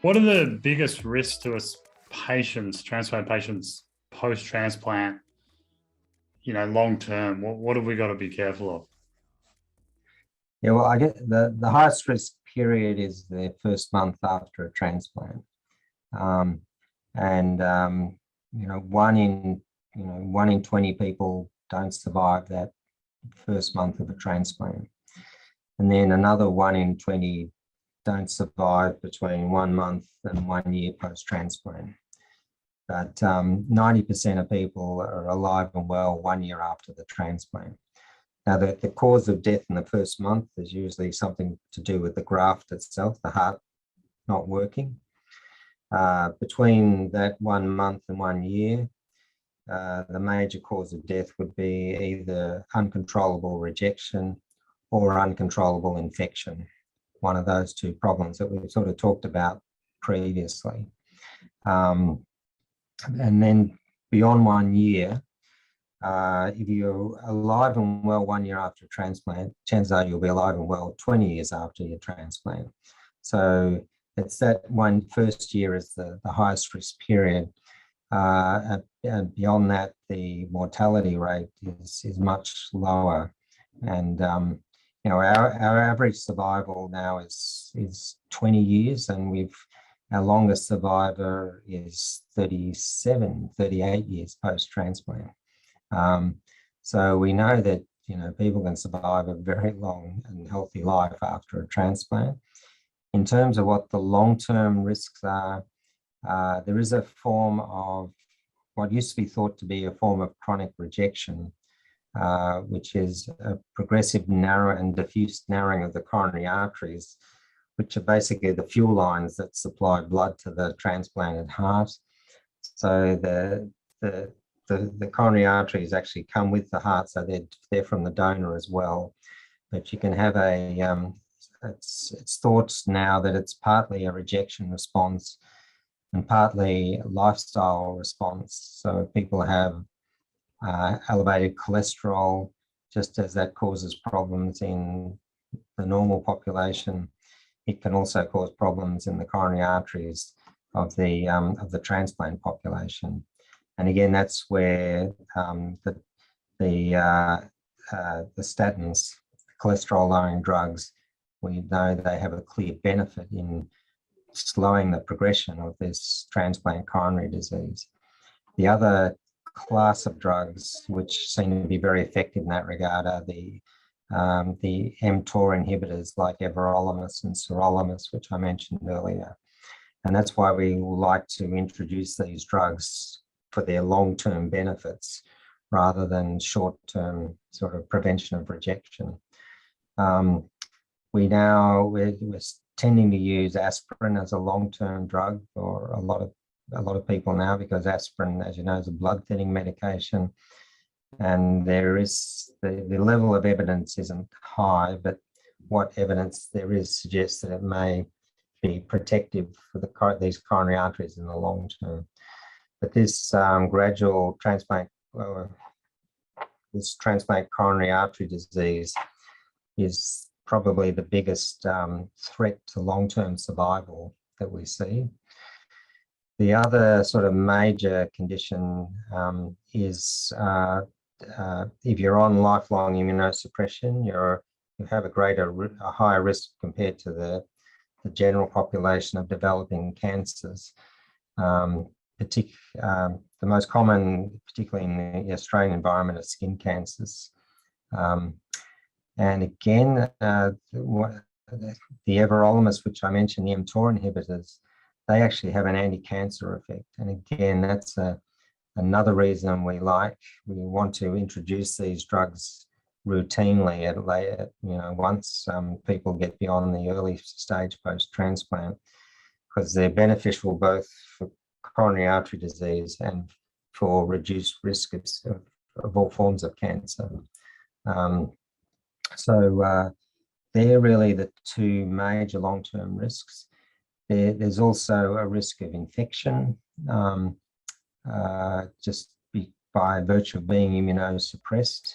What are the biggest risks to us patients, transplant patients, post-transplant, long term? What have we got to be careful of? Yeah, well, I get the highest risk period is the first month after a transplant, um, and one in 20 people don't survive that first month of a transplant, and then another 1 in 20 don't survive between 1 month and 1 year post-transplant. But 90% of people are alive and well 1 year after the transplant. Now, the cause of death in the first month is usually something to do with the graft itself, the heart not working. Between that 1 month and 1 year, the major cause of death would be either uncontrollable rejection or uncontrollable infection, one of those two problems that we've sort of talked about previously. And then beyond 1 year, if you're alive and well 1 year after transplant, chances are you'll be alive and well 20 years after your transplant. So it's that first year is the highest risk period. And beyond that, the mortality rate is much lower. And our average survival now is 20 years, and our longest survivor is 38 years post-transplant. So we know that people can survive a very long and healthy life after a transplant. In terms of what the long-term risks are, there is a form of what used to be thought to be a form of chronic rejection, which is a progressive narrow and diffuse narrowing of the coronary arteries, which are basically the fuel lines that supply blood to the transplanted heart. So the coronary arteries actually come with the heart, so they're from the donor as well. But you can have it's thought now that it's partly a rejection response and partly a lifestyle response. So if people have elevated cholesterol, just as that causes problems in the normal population, it can also cause problems in the coronary arteries of the transplant population. And again, that's where the statins, cholesterol-lowering drugs, we know they have a clear benefit in slowing the progression of this transplant coronary disease. The other class of drugs which seem to be very effective in that regard are the mTOR inhibitors like everolimus and sirolimus, which I mentioned earlier. And that's why we would like to introduce these drugs for their long-term benefits rather than short-term sort of prevention of rejection. We're tending to use aspirin as a long-term drug for a lot of people now, because aspirin, as you know, is a blood-thinning medication, and there is the level of evidence isn't high, but what evidence there is suggests that it may be protective for these coronary arteries in the long term. But this gradual transplant coronary artery disease is probably the biggest threat to long-term survival that we see. The other sort of major condition is if you're on lifelong immunosuppression, you have a higher risk compared to the general population of developing cancers. The most common, particularly in the Australian environment, are skin cancers. And again, the everolimus, which I mentioned, the mTOR inhibitors, they actually have an anti-cancer effect. And again, that's another reason we want to introduce these drugs routinely once people get beyond the early stage post-transplant, because they're beneficial both for coronary artery disease and for reduced risk of all forms of cancer. So they're really the two major long-term risks. There's also a risk of infection, just by virtue of being immunosuppressed.